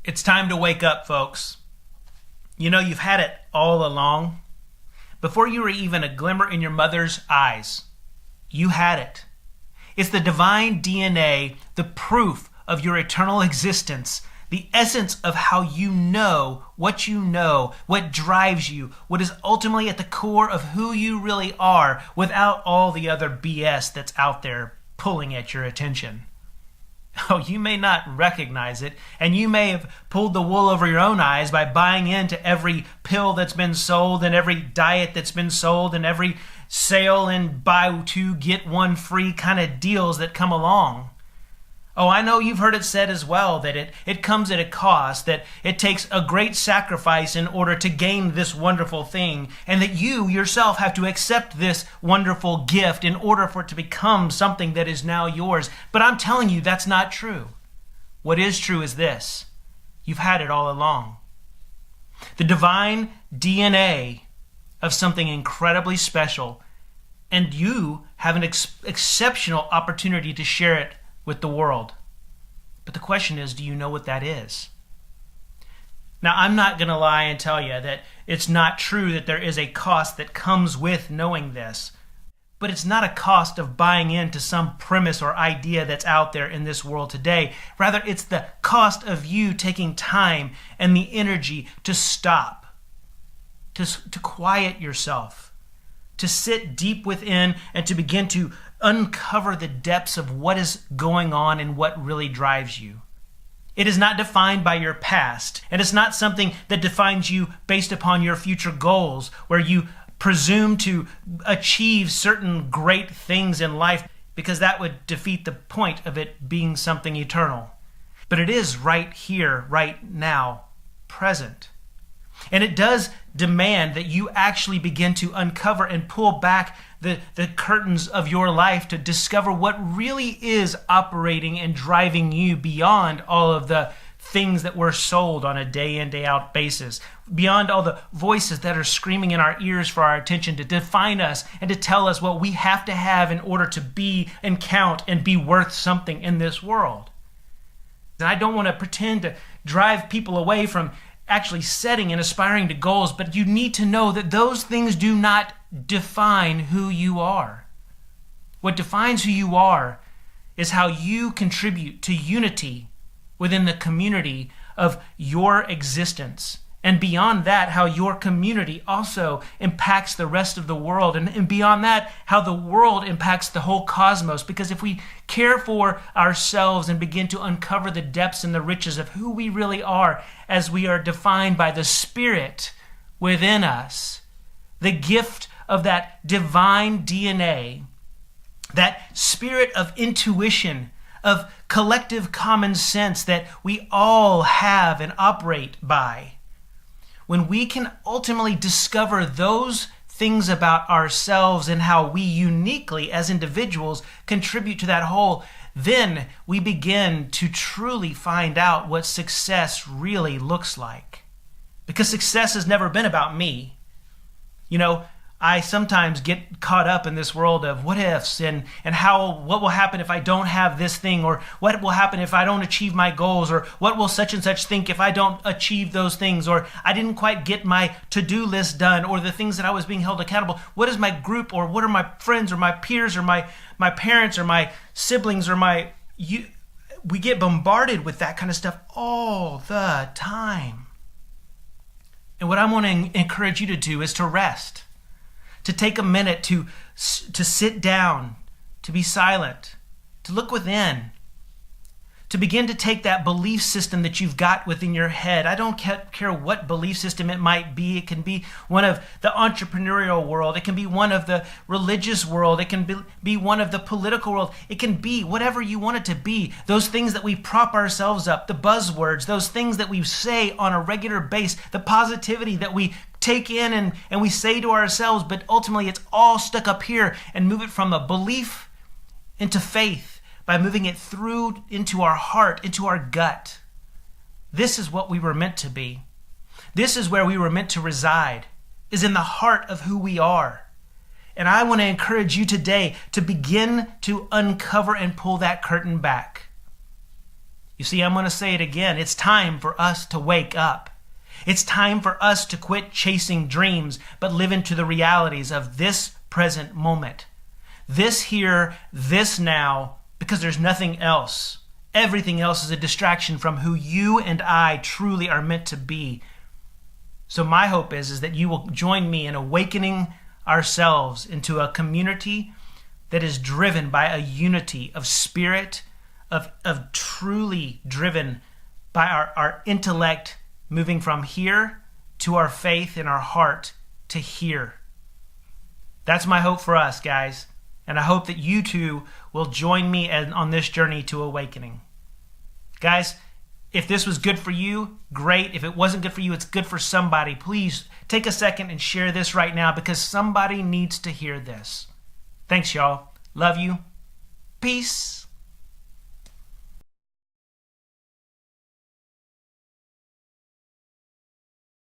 It's time to wake up, folks. You know, you've had it all along. Before you were even a glimmer in your mother's eyes, you had it. It's the divine DNA, the proof of your eternal existence, the essence of how you know, what drives you, what is ultimately at the core of who you really are without all the other BS that's out there pulling at your attention. Oh, you may not recognize it, and you may have pulled the wool over your own eyes by buying into every pill that's been sold and every diet that's been sold and every sale and buy two, get one free kind of deals that come along. Oh, I know you've heard it said as well that it comes at a cost, that it takes a great sacrifice in order to gain this wonderful thing, and that you yourself have to accept this wonderful gift in order for it to become something that is now yours. But I'm telling you, that's not true. What is true is this: you've had it all along. The divine DNA of something incredibly special, and you have an exceptional opportunity to share it with the world. But the question is, do you know what that is? Now, I'm not going to lie and tell you that it's not true that there is a cost that comes with knowing this. But it's not a cost of buying into some premise or idea that's out there in this world today. Rather, it's the cost of you taking time and the energy to stop, to quiet yourself, to sit deep within and to begin to uncover the depths of what is going on and what really drives you. It is not defined by your past, and it's not something that defines you based upon your future goals, where you presume to achieve certain great things in life, because that would defeat the point of it being something eternal. But it is right here, right now, present. And it does demand that you actually begin to uncover and pull back the curtains of your life to discover what really is operating and driving you beyond all of the things that we're sold on a day in, day out basis, beyond all the voices that are screaming in our ears for our attention to define us and to tell us what we have to have in order to be and count and be worth something in this world. And I don't want to pretend to drive people away from actually setting and aspiring to goals, but you need to know that those things do not define who you are. What defines who you are is how you contribute to unity within the community of your existence. And beyond that, how your community also impacts the rest of the world. And beyond that, how the world impacts the whole cosmos. Because if we care for ourselves and begin to uncover the depths and the riches of who we really are, as we are defined by the Spirit within us, the gift of that divine DNA, that spirit of intuition, of collective common sense that we all have and operate by, when we can ultimately discover those things about ourselves and how we uniquely as individuals contribute to that whole, then we begin to truly find out what success really looks like. Because success has never been about me. You know, I sometimes get caught up in this world of what ifs and what will happen if I don't have this thing, or what will happen if I don't achieve my goals, or what will such and such think if I don't achieve those things, or I didn't quite get my to-do list done, or the things that I was being held accountable. What is my group, or what are my friends or my peers or my parents or my siblings or we get bombarded with that kind of stuff all the time. And what I want to encourage you to do is to rest. To take a minute to sit down, to be silent, to look within, to begin to take that belief system that you've got within your head. I don't care what belief system it might be. It can be one of the entrepreneurial world. It can be one of the religious world. It can be one of the political world. It can be whatever you want it to be. Those things that we prop ourselves up, the buzzwords, those things that we say on a regular basis, the positivity that we take in and we say to ourselves, but ultimately it's all stuck up here, and move it from a belief into faith by moving it through into our heart, into our gut. This is what we were meant to be. This is where we were meant to reside, is in the heart of who we are. And I want to encourage you today to begin to uncover and pull that curtain back. You see, I'm going to say it again. It's time for us to wake up. It's time for us to quit chasing dreams, but live into the realities of this present moment. This here, this now, because there's nothing else. Everything else is a distraction from who you and I truly are meant to be. So my hope is that you will join me in awakening ourselves into a community that is driven by a unity of spirit, of truly driven by our intellect, moving from here to our faith in our heart to here. That's my hope for us, guys. And I hope that you too will join me on this journey to awakening. Guys, if this was good for you, great. If it wasn't good for you, it's good for somebody. Please take a second and share this right now because somebody needs to hear this. Thanks, y'all. Love you. Peace.